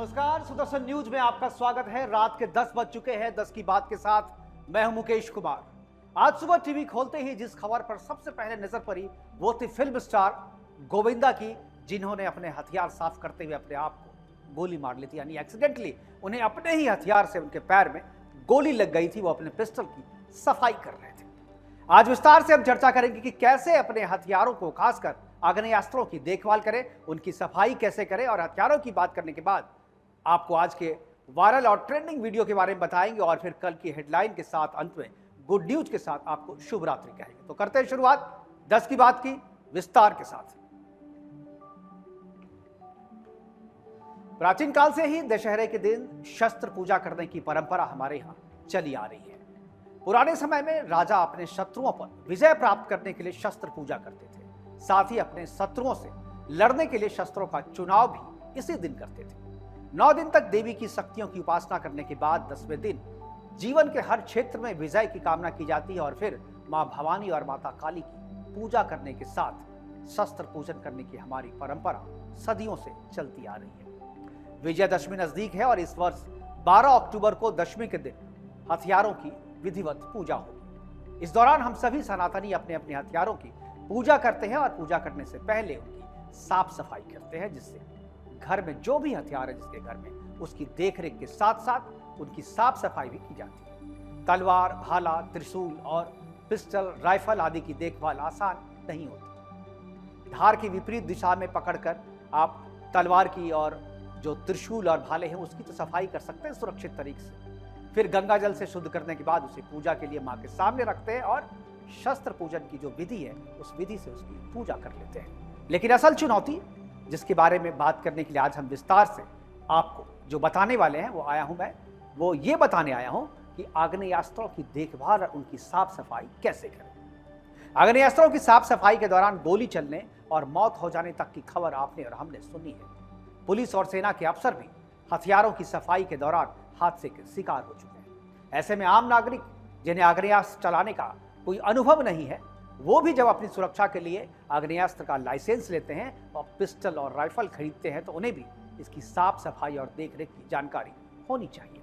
नमस्कार, सुदर्शन न्यूज में आपका स्वागत है। रात के 10 बज चुके हैं। 10 की बात के साथ मैं हूं मुकेश कुमार। आज सुबह टीवी खोलते ही जिस खबर पर सबसे पहले नजर पड़ी वो थी फिल्म स्टार गोविंदा की, जिन्होंने अपने हथियार साफ करते हुए अपने आप को गोली मार ली थी। यानी एक्सीडेंटली उन्हें अपने ही हथियार से उनके पैर में गोली लग गई थी। वो अपने पिस्टल की सफाई कर रहे थे। आज विस्तार से हम चर्चा करेंगे कि कैसे अपने हथियारों को, खासकर आग्नेयास्त्रों की देखभाल करें, उनकी सफाई कैसे करें। और हथियारों की बात करने के बाद आपको आज के वायरल और ट्रेंडिंग वीडियो के बारे में बताएंगे और फिर कल की हेडलाइन के साथ अंत में गुड न्यूज के साथ आपको शुभ रात्रि कहेंगे। तो करते हैं शुरुआत 10 की बात की विस्तार के साथ। प्राचीन काल से ही दशहरे के दिन शस्त्र पूजा करने की परंपरा हमारे यहां चली आ रही है। पुराने समय में राजा अपने शत्रुओं पर विजय प्राप्त करने के लिए शस्त्र पूजा करते थे। साथ ही अपने शत्रुओं से लड़ने के लिए शस्त्रों का चुनाव भी इसी दिन करते थे। 9 दिन तक देवी की शक्तियों की उपासना करने के बाद 10वें दिन जीवन के हर क्षेत्र में विजय की कामना की जाती है और फिर मां भवानी और माता काली की पूजा करने के साथ शस्त्र पूजन करने की हमारी परंपरा सदियों से चलती आ रही है। विजयदशमी नजदीक है और इस वर्ष 12 अक्टूबर को दशमी के दिन हथियारों की विधिवत पूजा होगी। इस दौरान हम सभी सनातनी अपने अपने हथियारों की पूजा करते हैं और पूजा करने से पहले उनकी साफ सफाई करते हैं, जिससे घर में जो भी हथियार है जिसके घर में, उसकी देखरेख के साथ साथ उनकी साफ सफाई भी की जाती है। तलवार, भाला, त्रिशूल और पिस्टल, राइफल आदि की देखभाल आसान नहीं होती। धार की विपरीत दिशा में पकड़कर आप तलवार की और जो त्रिशूल और भाले हैं उसकी तो सफाई कर सकते हैं सुरक्षित तरीके से। फिर गंगा जल से शुद्ध करने के बाद उसे पूजा के लिए मां के सामने रखते हैं और शस्त्र पूजन की जो विधि है उस विधि से उसकी पूजा कर लेते हैं। लेकिन असल चुनौती, जिसके बारे में बात करने के लिए आज हम विस्तार से आपको जो बताने वाले हैं वो ये बताने आया हूं कि आग्नेयास्त्रों की देखभाल और उनकी साफ सफाई कैसे करें। आग्नेयास्त्रों की साफ सफाई के दौरान गोली चलने और मौत हो जाने तक की खबर आपने और हमने सुनी है। पुलिस और सेना के अफसर भी हथियारों की सफाई के दौरान हादसे के शिकार हो चुके हैं। ऐसे में आम नागरिक जिन्हें आग्नेयास्त्र चलाने का कोई अनुभव नहीं है, वो भी जब अपनी सुरक्षा के लिए आग्नेयास्त्र का लाइसेंस लेते हैं और पिस्टल और राइफल खरीदते हैं तो उन्हें भी इसकी साफ सफाई और देखरेख की जानकारी होनी चाहिए।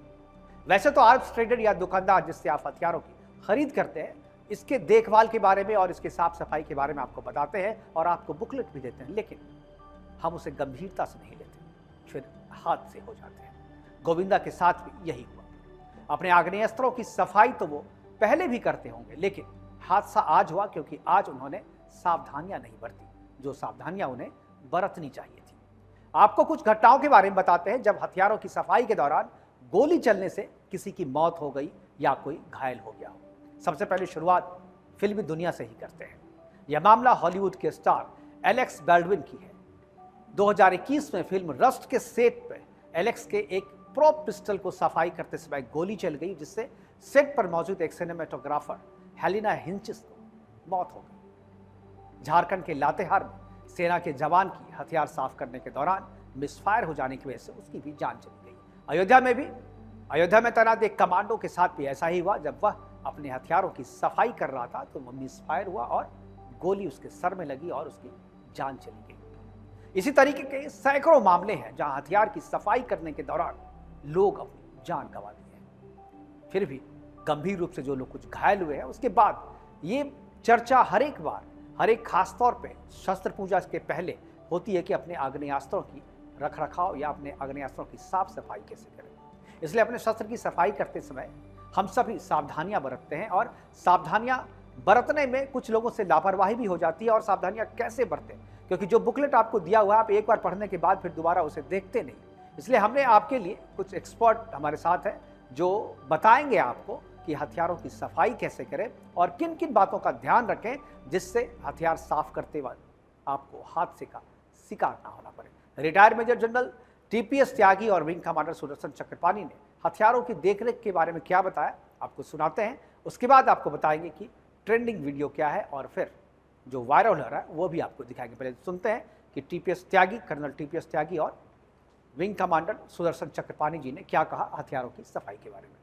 वैसे तो आर्म्स ट्रेडर या दुकानदार जिससे आप हथियारों की खरीद करते हैं, इसके देखभाल के बारे में और इसके साफ सफाई के बारे में आपको बताते हैं और आपको बुकलेट भी देते हैं, लेकिन हम उसे गंभीरता से नहीं लेते, फिर हादसे हो जाते हैं। गोविंदा के साथ भी यही हुआ। अपने आग्नेयास्त्रों की सफाई तो वो पहले भी करते होंगे, लेकिन हादसा आज हुआ क्योंकि आज उन्होंने सावधानियां नहीं बरती, जो सावधानियां उन्हें बरतनी चाहिए थी। आपको कुछ घटनाओं के बारे में बताते हैं जब हथियारों की सफाई के दौरान गोली चलने से किसी की मौत हो गई या कोई घायल हो गया हो। सबसे पहले शुरुआत फिल्मी दुनिया से ही करते हैं। यह मामला हॉलीवुड के स्टार एलेक्स बाल्डविन की है। 2021 में फिल्म रस्ट के सेट पर एलेक्स के एक प्रो पिस्टल को सफाई करते समय गोली चल गई, जिससे सेट पर मौजूद एक सिनेमेटोग्राफर हेलिना हिंचिस को मौत हो गई। झारखंड के लातेहार में सेना के जवान की हथियार साफ करने के दौरान मिसफायर हो जाने की वजह से उसकी भी जान चली गई। अयोध्या में तैनात एक कमांडो के साथ भी ऐसा ही हुआ। जब वह अपने हथियारों की सफाई कर रहा था तो वह मिसफायर हुआ और गोली उसके सर में लगी और उसकी जान चली गई। इसी तरीके के सैकड़ों मामले हैं जहां हथियार की सफाई करने के दौरान लोग अपनी जान गंवा दी है। फिर भी गंभीर रूप से जो लोग कुछ घायल हुए हैं, उसके बाद ये चर्चा हर एक खास तौर पे शस्त्र पूजा के पहले होती है कि अपने आग्नेयास्त्रों की रखरखाव या अपने आग्नेयास्त्रों की साफ सफाई कैसे करें। इसलिए अपने शस्त्र की सफाई करते समय हम सभी सावधानियां बरतते हैं और सावधानियां बरतने में कुछ लोगों से लापरवाही भी हो जाती है। और सावधानियां कैसे बरतें, क्योंकि जो बुकलेट आपको दिया हुआ है आप एक बार पढ़ने के बाद फिर दोबारा उसे देखते नहीं। इसलिए हमने आपके लिए कुछ एक्सपर्ट हमारे साथ हैं जो बताएंगे आपको कि हथियारों की सफाई कैसे करें और किन किन बातों का ध्यान रखें जिससे हथियार साफ करते वक्त आपको हादसे का शिकार ना होना पड़े। रिटायर्ड मेजर जनरल टीपीएस त्यागी और विंग कमांडर सुदर्शन चक्रपाणी ने हथियारों की देखरेख के बारे में क्या बताया, आपको सुनाते हैं। उसके बाद आपको बताएंगे कि ट्रेंडिंग वीडियो क्या है और फिर जो वायरल हो रहा है वो भी आपको दिखाएंगे। पहले सुनते हैं कि टीपीएस त्यागी, कर्नल टीपीएस त्यागी और विंग कमांडर सुदर्शन चक्रपाणी जी ने क्या कहा हथियारों की सफाई के बारे में।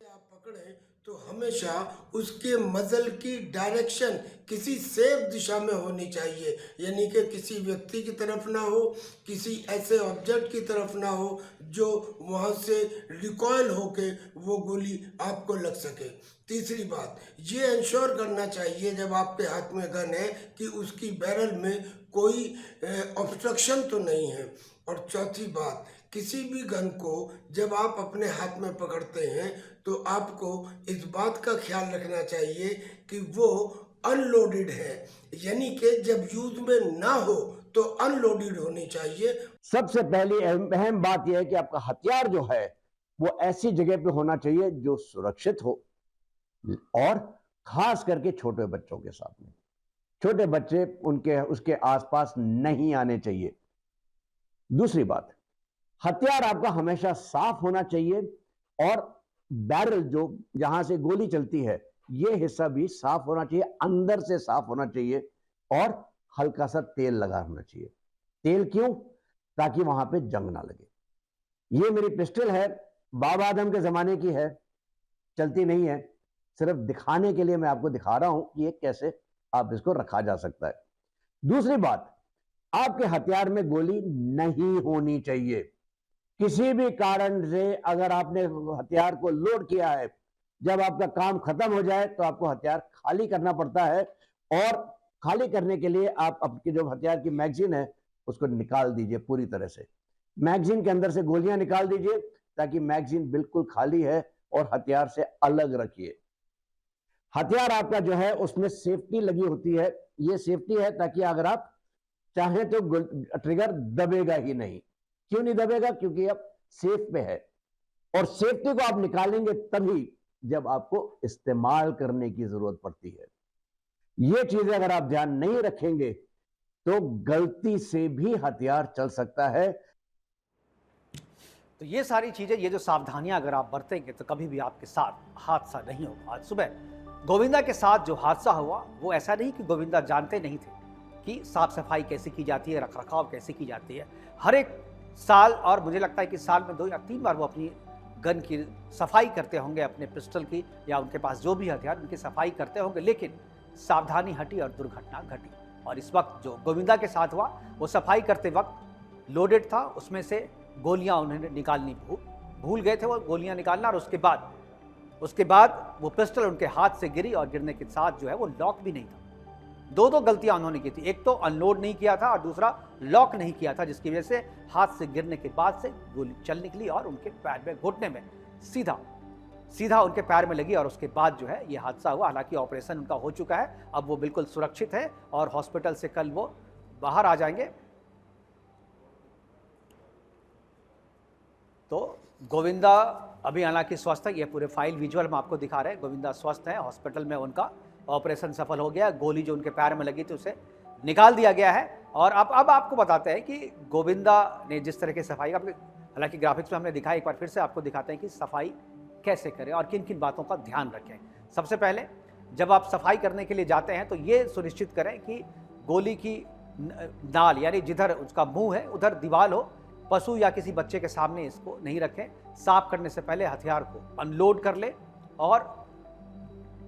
आप पकड़ें तो हमेशा उसके मजल की डायरेक्शन किसी सेफ दिशा में होनी चाहिए, यानी कि किसी व्यक्ति की तरफ ना हो, किसी ऐसे ऑब्जेक्ट की तरफ ना हो जो वहाँ से रिकॉइल होके वो गोली आपको लग सके। तीसरी बात, ये इंश्योर करना चाहिए जब आपके हाथ में गन है कि उसकी बैरल में कोई ऑब्स्ट्रक्शन तो नहीं है। और चौथी बात, किसी भी गन को जब आप अपने हाथ में पकड़ते हैं तो आपको इस बात का ख्याल रखना चाहिए कि वो अनलोडेड है, यानी कि जब यूज में ना हो तो अनलोडेड होनी चाहिए। सबसे पहली अहम बात यह है कि आपका हथियार जो है वो ऐसी जगह पे होना चाहिए जो सुरक्षित हो, और खास करके छोटे बच्चों के साथ में। छोटे बच्चे उनके उसके आसपास नहीं आने चाहिए। दूसरी बात, हथियार आपका हमेशा साफ होना चाहिए, और बैरल जो जहां से गोली चलती है यह हिस्सा भी साफ होना चाहिए, अंदर से साफ होना चाहिए, और हल्का सा तेल लगा होना चाहिए। तेल क्यों? ताकि वहां पे जंग ना लगे। ये मेरी पिस्टल है, बाबा आदम के जमाने की है, चलती नहीं है। सिर्फ दिखाने के लिए मैं आपको दिखा रहा हूं कि ये कैसे आप इसको रखा जा सकता है। दूसरी बात, आपके हथियार में गोली नहीं होनी चाहिए। किसी भी कारण से अगर आपने हथियार को लोड किया है, जब आपका काम खत्म हो जाए तो आपको हथियार खाली करना पड़ता है, और खाली करने के लिए आप आपके जो हथियार की मैगजीन है उसको निकाल दीजिए पूरी तरह से। मैगजीन के अंदर से गोलियां निकाल दीजिए ताकि मैगजीन बिल्कुल खाली है, और हथियार से अलग रखिए। हथियार आपका जो है उसमें सेफ्टी लगी होती है, ये सेफ्टी है ताकि अगर आप चाहें तो ट्रिगर दबेगा ही नहीं। क्यों नहीं दबेगा? क्योंकि अब सेफ पे है, और सेफ्टी को आप निकालेंगे तभी जब आपको इस्तेमाल करने की जरूरत पड़ती है। ये चीजें अगर आप ध्यान नहीं रखेंगे तो गलती से भी हथियार चल सकता है। तो ये सारी चीजें, ये जो सावधानियां अगर आप बरतेंगे तो कभी भी आपके साथ हादसा नहीं होगा। आज सुबह गोविंदा के साथ जो हादसा हुआ वो ऐसा नहीं कि गोविंदा जानते नहीं थे कि साफ सफाई कैसे की जाती है, रखरखाव कैसे की जाती है। हर एक साल, और मुझे लगता है कि साल में 2 या 3 बार वो अपनी गन की सफाई करते होंगे, अपने पिस्टल की या उनके पास जो भी हथियार उनकी सफाई करते होंगे, लेकिन सावधानी हटी और दुर्घटना घटी। और इस वक्त जो गोविंदा के साथ हुआ वो सफाई करते वक्त लोडेड था, उसमें से गोलियां उन्होंने निकालनी भूल गए थे, वो गोलियां निकालना। और उसके बाद वो पिस्टल उनके हाथ से गिरी, और गिरने के साथ जो है वो लॉक भी नहीं था। दो गलतियां उन्होंने की थी, एक तो अनलोड नहीं किया था और दूसरा लॉक नहीं किया था, जिसकी वजह से हाथ से गिरने के बाद से गोली चल निकली और उनके पैर में, घुटने में सीधा उनके पैर में लगी, और उसके बाद जो है ये हादसा हुआ। हालांकि ऑपरेशन उनका हो चुका है, अब वो बिल्कुल सुरक्षित है और हॉस्पिटल से कल वो बाहर आ जाएंगे। तो गोविंदा अभी हालांकि स्वस्थ है, ये पूरे फाइल विजुअल में आपको दिखा रहे हैं। गोविंदा स्वस्थ है, हॉस्पिटल में उनका ऑपरेशन सफल हो गया। गोली जो उनके पैर में लगी थी उसे निकाल दिया गया है। और अब आपको बताते हैं कि गोविंदा ने जिस तरह की सफाई, हालांकि ग्राफिक्स में हमने दिखाया, एक बार फिर से आपको दिखाते हैं कि सफाई कैसे करें और किन किन बातों का ध्यान रखें। सबसे पहले जब आप सफाई करने के लिए जाते हैं तो ये सुनिश्चित करें कि गोली की नाल, यानी जिधर उसका मुंह है उधर दीवार हो, पशु या किसी बच्चे के सामने इसको नहीं रखें। साफ करने से पहले हथियार को अनलोड कर ले, और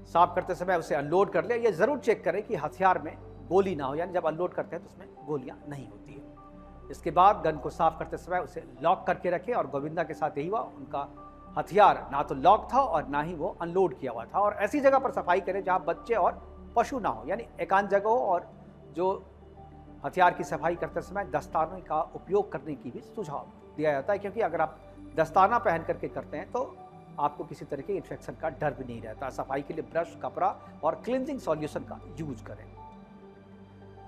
साफ करते समय उसे अनलोड कर ले। ये जरूर चेक करें कि हथियार में गोली ना हो, यानी जब अनलोड करते हैं तो उसमें गोलियां नहीं होती है। इसके बाद गन को साफ करते समय उसे लॉक करके रखें, और गोविंदा के साथ यही हुआ, उनका हथियार ना तो लॉक था और ना ही वो अनलोड किया हुआ था। और ऐसी जगह पर सफाई करें जहां बच्चे और पशु ना हो, यानी एकांत जगह हो। और जो हथियार की सफाई करते समय दस्ताने का उपयोग करने की भी सुझाव दिया जाता है, क्योंकि अगर आप दस्ताना पहन करके करते हैं तो आपको किसी तरह के इन्फेक्शन का डर भी नहीं रहता। सफाई के लिए ब्रश, कपड़ा और क्लींजिंग सॉल्यूशन का यूज करें।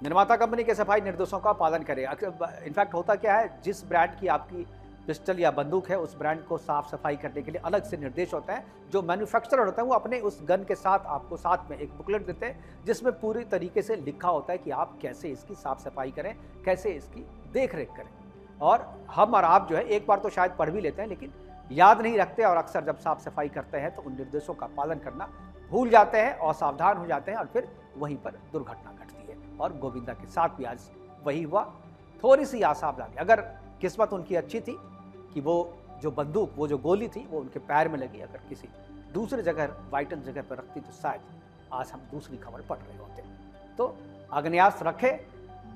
निर्माता कंपनी के सफाई निर्देशों का पालन करें। इनफैक्ट होता क्या है, जिस ब्रांड की आपकी पिस्टल या बंदूक है उस ब्रांड को साफ सफाई करने के लिए अलग से निर्देश होते हैं। जो मैन्युफैक्चरर होते हैं वो अपने उस गन के साथ आपको साथ में एक बुकलेट देते हैं जिसमें पूरी तरीके से लिखा होता है कि आप कैसे इसकी साफ सफाई करें, कैसे इसकी देख रेख करें। और हम और आप जो है एक बार तो शायद पढ़ भी लेते हैं, लेकिन याद नहीं रखते, और अक्सर जब साफ सफाई करते हैं तो उन निर्देशों का पालन करना भूल जाते हैं, असावधान हो जाते हैं, और फिर वहीं पर दुर्घटना घटती है। और गोविंदा के साथ भी आज वही हुआ। थोड़ी सी असावधानी, अगर किस्मत उनकी अच्छी थी कि वो जो बंदूक, वो जो गोली थी वो उनके पैर में लगी, अगर किसी दूसरी जगह वाइटल जगह पर रखती तो शायद आज हम दूसरी खबर पढ़ रहे होते। तो आग्नेयास्त्र रखे,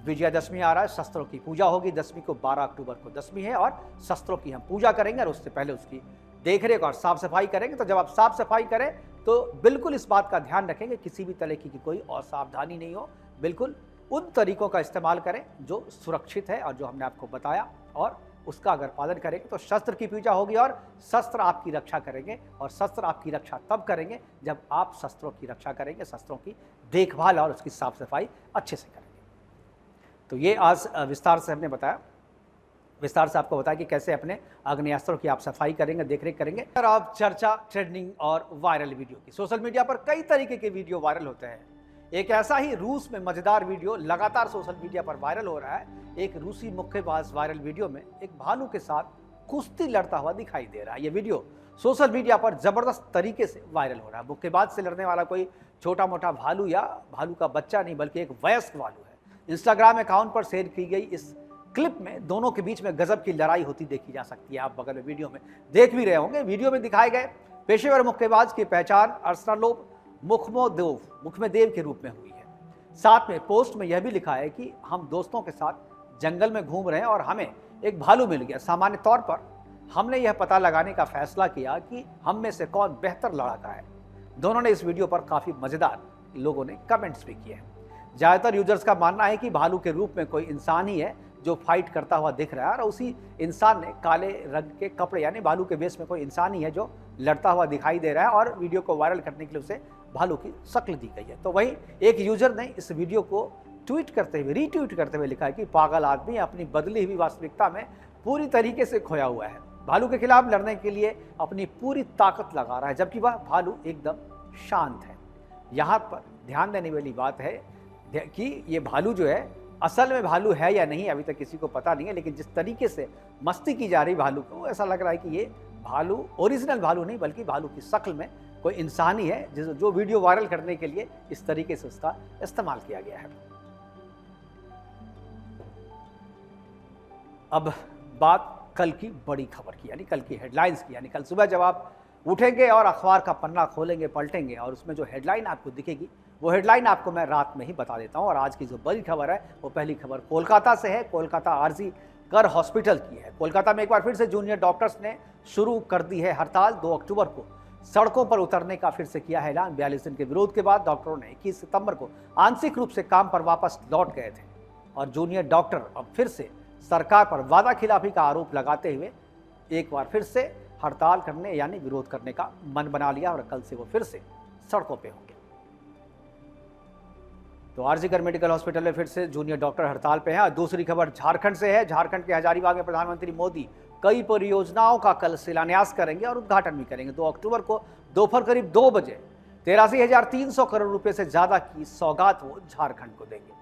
विजयादशमी आ रहा है, शस्त्रों की पूजा होगी। दशमी को 12 अक्टूबर को दशमी है और शस्त्रों की हम पूजा करेंगे और उससे पहले उसकी देखरेख और साफ सफाई करेंगे। तो जब आप साफ सफाई करें तो बिल्कुल इस बात का ध्यान रखेंगे किसी भी तरह की कोई असावधानी नहीं हो। बिल्कुल उन तरीकों का इस्तेमाल करें जो सुरक्षित है और जो हमने आपको बताया, और उसका अगर पालन करेंगे तो शस्त्र की पूजा होगी और शस्त्र आपकी रक्षा करेंगे। और शस्त्र आपकी रक्षा तब करेंगे जब आप शस्त्रों की रक्षा करेंगे, शस्त्रों की देखभाल और उसकी साफ सफाई अच्छे से करेंगे। तो ये आज विस्तार से हमने बताया, विस्तार से आपको बताया कि कैसे अपने आग्नेयास्त्रों की आप सफाई करेंगे, देखरेख करेंगे। और अब चर्चा ट्रेंडिंग और वायरल वीडियो की। सोशल मीडिया पर कई तरीके के वीडियो वायरल होते हैं। एक ऐसा ही रूस में मजेदार वीडियो लगातार सोशल मीडिया पर वायरल हो रहा है। एक रूसी मुक्केबाज वायरल वीडियो में एक भालू के साथ कुश्ती लड़ता हुआ दिखाई दे रहा है। ये वीडियो सोशल मीडिया पर जबरदस्त तरीके से वायरल हो रहा है। मुक्केबाज से लड़ने वाला कोई छोटा मोटा भालू या भालू का बच्चा नहीं, बल्कि एक वयस्क भालू है। इंस्टाग्राम अकाउंट पर शेयर की गई इस क्लिप में दोनों के बीच में गजब की लड़ाई होती देखी जा सकती है। आप बगल में वीडियो में देख भी रहे होंगे। वीडियो में दिखाए गए पेशेवर मुक्केबाज की पहचान अर्सलानोव मुखमेदेव के रूप में हुई है। साथ में पोस्ट में यह भी लिखा है कि हम दोस्तों के साथ जंगल में घूम रहे हैं और हमें एक भालू मिल गया। सामान्य तौर पर हमने यह पता लगाने का फैसला किया कि हम में से कौन बेहतर लड़ाका है। दोनों ने इस वीडियो पर काफी मजेदार लोगों ने कमेंट्स भी किए हैं। ज्यादातर यूजर्स का मानना है कि भालू के रूप में कोई इंसान ही है जो फाइट करता हुआ दिख रहा है, और उसी इंसान ने काले रंग के कपड़े, यानी भालू के वेश में कोई इंसान ही है जो लड़ता हुआ दिखाई दे रहा है, और वीडियो को वायरल करने के लिए उसे भालू की शक्ल दी गई है। तो वहीं एक यूजर ने इस वीडियो को रीट्वीट करते हुए लिखा है कि पागल आदमी अपनी बदली हुई वास्तविकता में पूरी तरीके से खोया हुआ है। भालू के खिलाफ लड़ने के लिए अपनी पूरी ताकत लगा रहा है, जबकि वह भालू एकदम शांत है। यहाँ पर ध्यान देने वाली बात है कि ये भालू जो है असल में भालू है या नहीं अभी तक किसी को पता नहीं है, लेकिन जिस तरीके से मस्ती की जा रही भालू को, ऐसा लग रहा है कि ये भालू ओरिजिनल भालू नहीं बल्कि भालू की शक्ल में कोई इंसान ही है, जो वीडियो वायरल करने के लिए इस तरीके से उसका इस्तेमाल किया गया है। अब बात कल की बड़ी खबर की, यानी कल की हेडलाइंस की। यानी कल सुबह जब आप उठेंगे और अखबार का पन्ना खोलेंगे, पलटेंगे, और उसमें जो हेडलाइन आपको दिखेगी वो हेडलाइन आपको मैं रात में ही बता देता हूं। और आज की जो बड़ी खबर है वो पहली खबर कोलकाता से है। कोलकाता आरजी कर हॉस्पिटल की है। कोलकाता में एक बार फिर से जूनियर डॉक्टर्स ने शुरू कर दी है हड़ताल। 2 अक्टूबर को सड़कों पर उतरने का फिर से किया है ऐलान। 42 दिन के विरोध के बाद डॉक्टरों ने 21 सितंबर को आंशिक रूप से काम पर वापस लौट गए थे, और जूनियर डॉक्टर अब फिर से सरकार पर वादा खिलाफी का आरोप लगाते हुए एक बार फिर से हड़ताल करने यानी विरोध करने का मन बना लिया, और कल से वो फिर से सड़कों पे होंगे। तो आरजीकर मेडिकल हॉस्पिटल में फिर से जूनियर डॉक्टर हड़ताल पे हैं। और दूसरी खबर झारखंड से है। झारखंड के हजारीबाग में प्रधानमंत्री मोदी कई परियोजनाओं का कल शिलान्यास करेंगे और उद्घाटन भी करेंगे। 2 अक्टूबर को दोपहर करीब 2 बजे 83,300 करोड़ रुपए से ज्यादा की सौगात वो झारखंड को देंगे।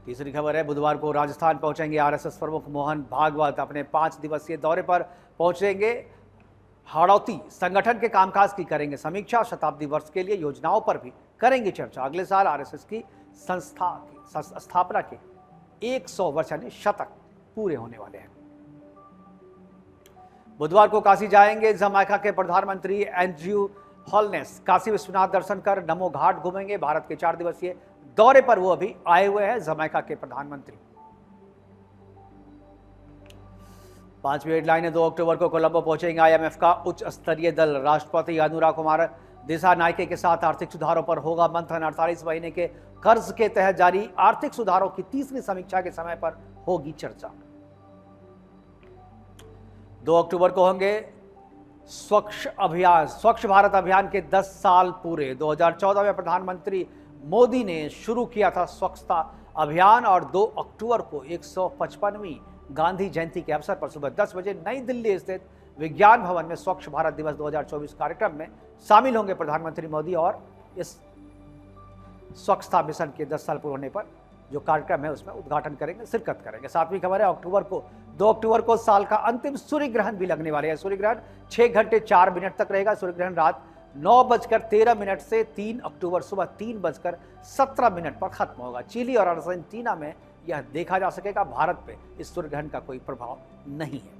तीसरी खबर है, बुधवार को राजस्थान पहुंचेंगे आरएसएस प्रमुख मोहन भागवत। अपने 5 दिवसीय दौरे पर पहुंचेंगे हाड़ौती। संगठन के कामकाज की करेंगे समीक्षा। शताब्दी वर्ष के लिए योजनाओं पर भी करेंगे चर्चा। अगले साल आरएसएस की स्थापना के 100 वर्ष यानी शतक पूरे होने वाले हैं। बुधवार को काशी जाएंगे जमैका के प्रधानमंत्री एंड्रयू हॉलनेस। काशी विश्वनाथ दर्शन कर नमो घाट घूमेंगे। भारत के 4 दिवसीय दौरे पर वो अभी आए हुए हैं जमैका के प्रधानमंत्री। 5वीं हेडलाइन है, 2 अक्टूबर को कोलंबो पहुंचेंगे आईएमएफ का उच्च स्तरीय दल। राष्ट्रपति अनुराग कुमार दिसानायके के साथ आर्थिक सुधारों पर होगा मंथन। 48 महीने के कर्ज के तहत जारी आर्थिक सुधारों की तीसरी समीक्षा के समय पर होगी चर्चा। 2 अक्टूबर को होंगे स्वच्छ भारत अभियान के 10 साल पूरे। 2014 में प्रधानमंत्री मोदी ने शुरू किया था स्वच्छता अभियान, और 2 अक्टूबर को 155वीं गांधी जयंती के अवसर पर सुबह 10 बजे नई दिल्ली स्थित विज्ञान भवन में स्वच्छ भारत दिवस 2024 कार्यक्रम में शामिल होंगे प्रधानमंत्री मोदी, और इस स्वच्छता मिशन के 10 साल पूरे होने पर जो कार्यक्रम है उसमें उद्घाटन करेंगे, शिरकत करेंगे। 7वीं खबर है, 2 अक्टूबर को साल का अंतिम सूर्य ग्रहण भी लगने वाले हैं। सूर्य ग्रहण 6 घंटे 4 मिनट तक रहेगा। सूर्य ग्रहण रात 9:13 से 3 अक्टूबर सुबह 3:17 पर खत्म होगा। चिली और अर्जेंटीना में यह देखा जा सकेगा। भारत पे इस सूर्य ग्रहण का कोई प्रभाव नहीं है।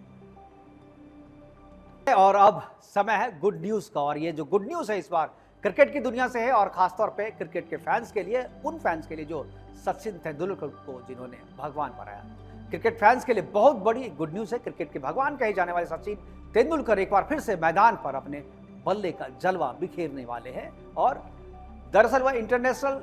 और अब समय है गुड न्यूज़ का, और ये जो गुड न्यूज़ है इस बार क्रिकेट की दुनिया से है, और खासतौर पे क्रिकेट के फैंस के लिए, उन फैंस के लिए जो सचिन तेंदुलकर को जिन्होंने भगवान बनाया। क्रिकेट फैंस के लिए बहुत बड़ी गुड न्यूज़ है। क्रिकेट के भगवान कहे जाने वाले सचिन तेंदुलकर एक बार फिर से मैदान पर अपने बल्ले का जलवा बिखेरने वाले हैं। और दरअसल वह इंटरनेशनल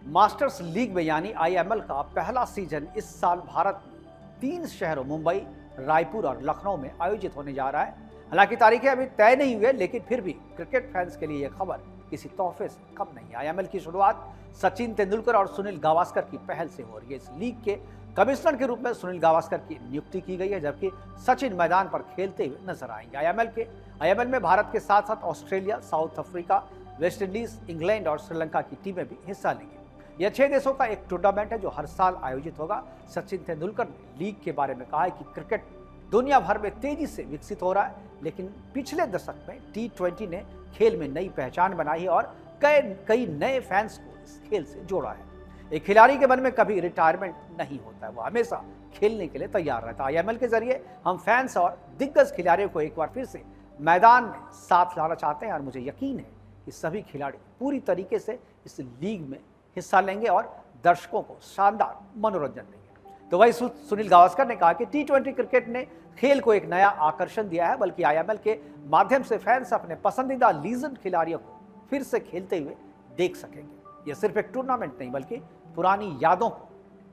मास्टर्स लीग में यानी IML का पहला सीजन इस साल भारत में 3 शहरों मुंबई, रायपुर और लखनऊ में आयोजित होने जा रहा है। हालांकि तारीखें अभी तय नहीं हुए, लेकिन फिर भी क्रिकेट फैंस के लिए यह खबर किसी तोहफे से कम नहीं है। IML की शुरुआत सचिन तेंदुलकर और सुनील गावस्कर की पहल से हो रही है। इस लीग के कमिश्नर के रूप में सुनील गावस्कर की नियुक्ति की गई है, जबकि सचिन मैदान पर खेलते हुए नजर आएंगे। IML में भारत के साथ साथ Australia, south Africa, West Indies, England और श्रीलंका की टीमें भी हिस्सा लेंगी। यह 6 देशों का एक टूर्नामेंट है जो हर साल आयोजित होगा। सचिन तेंदुलकर ने लीग के बारे में कहा है कि क्रिकेट दुनिया भर में तेजी से विकसित हो रहा है, लेकिन पिछले दशक में T20 ने खेल में नई पहचान बनाई है और कई नए फैंस को इस खेल से जोड़ा है। एक खिलाड़ी के मन में कभी रिटायरमेंट नहीं होता है, वो हमेशा खेलने के लिए तैयार रहता है। IML के जरिए हम फैंस और दिग्गज खिलाड़ियों को एक बार फिर से मैदान में साथ लाना चाहते हैं, और मुझे यकीन है कि सभी खिलाड़ी पूरी तरीके से इस लीग में हिस्सा लेंगे और दर्शकों को शानदार मनोरंजन देंगे। तो वही सुनील गावस्कर ने कहा कि T20 क्रिकेट ने खेल को एक नया आकर्षण दिया है, बल्कि IML के माध्यम से फैंस अपने पसंदीदा लीजेंड खिलाड़ियों को फिर से खेलते हुए देख सकेंगे। यह सिर्फ एक टूर्नामेंट नहीं, बल्कि पुरानी यादों को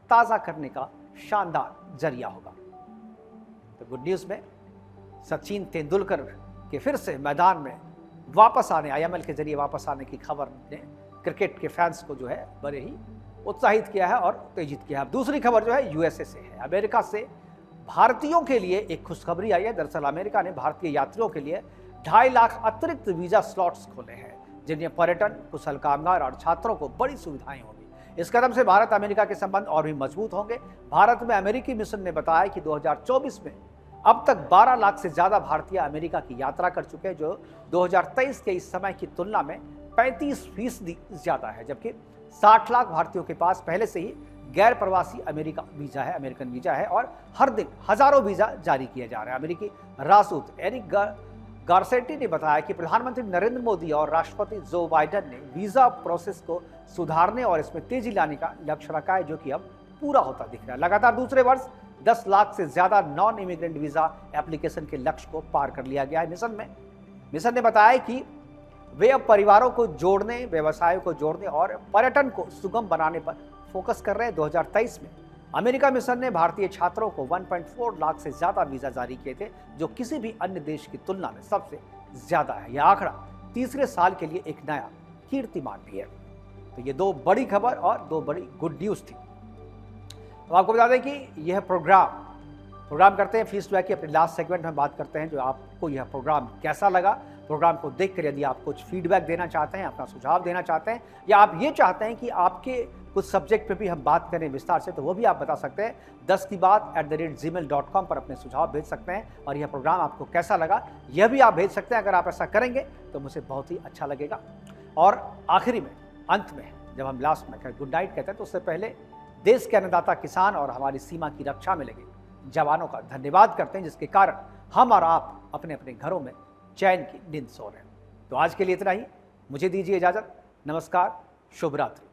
ताज़ा करने का शानदार जरिया होगा। तो गुड न्यूज़ में सचिन तेंदुलकर के फिर से मैदान में वापस आने, IML के जरिए वापस आने की खबर ने क्रिकेट के फैंस को जो है बड़े ही उत्साहित किया है और उत्तेजित किया है। दूसरी खबर जो है USA से है। अमेरिका से भारतीयों के लिए एक खुशखबरी आई है। दरअसल अमेरिका ने भारतीय यात्रियों के लिए 2.5 लाख अतिरिक्त वीजा स्लॉट्स खोले हैं, जिनमें पर्यटन, कुशल कामगार और छात्रों को बड़ी सुविधाएं होंगी। इस कदम से भारत अमेरिका के संबंध और भी मजबूत होंगे। भारत में अमेरिकी मिशन ने बताया कि 2024 में अब तक 12 लाख से ज्यादा भारतीय अमेरिका की यात्रा कर चुके हैं, जो 2023 के इस समय की तुलना में 35% ज्यादा है। जबकि 60 लाख भारतीयों के पास पहले से ही गैर प्रवासी अमेरिकन वीजा है, और हर दिन हजारों वीजा जारी किए जा रहे हैं। अमेरिकी राजदूत एरिक गारसेटी ने बताया कि प्रधानमंत्री नरेंद्र मोदी और राष्ट्रपति जो बाइडेन ने वीजा प्रोसेस को सुधारने और इसमें तेजी लाने का लक्ष्य रखा है, जो कि अब पूरा होता दिख रहा है। लगातार दूसरे वर्ष 10 लाख से ज्यादा नॉन इमिग्रेंट वीजा एप्लीकेशन के लक्ष्य को पार कर लिया गया है। मिशन ने बताया कि वे अब परिवारों को जोड़ने, व्यवसायों को जोड़ने और पर्यटन को सुगम बनाने पर फोकस कर रहे हैं। 2023 में अमेरिका मिशन ने भारतीय छात्रों को 1.4 लाख से ज्यादा वीजा जारी किए थे, जो किसी भी अन्य देश की तुलना में सबसे ज्यादा है। यह आंकड़ा तीसरे साल के लिए एक नया कीर्तिमान भी है। तो ये 2 बड़ी खबर और 2 बड़ी गुड न्यूज थी। तो आपको बता दें कि यह प्रोग्राम करते हैं फीस टू की अपने लास्ट सेगमेंट में बात करते हैं जो आपको यह प्रोग्राम कैसा लगा। प्रोग्राम को देखकर यदि आप कुछ फीडबैक देना चाहते हैं, अपना सुझाव देना चाहते हैं, या आप ये चाहते हैं कि आपके कुछ सब्जेक्ट पे भी हम बात करें विस्तार से, तो वो भी आप बता सकते हैं। 10kibaat@gmail.com पर अपने सुझाव भेज सकते हैं। और यह प्रोग्राम आपको कैसा लगा यह भी आप भेज सकते हैं। अगर आप ऐसा करेंगे तो मुझे बहुत ही अच्छा लगेगा। और आखिरी में, अंत में, जब हम लास्ट में गुड नाइट कहते हैं, तो उससे पहले देश के अन्नदाता किसान और हमारी सीमा की रक्षा में लगे जवानों का धन्यवाद करते हैं, जिसके कारण हम और आप अपने अपने घरों में चैन की नींद सो रहे हैं। तो आज के लिए इतना ही। मुझे दीजिए इजाजत। नमस्कार, शुभ रात्रि।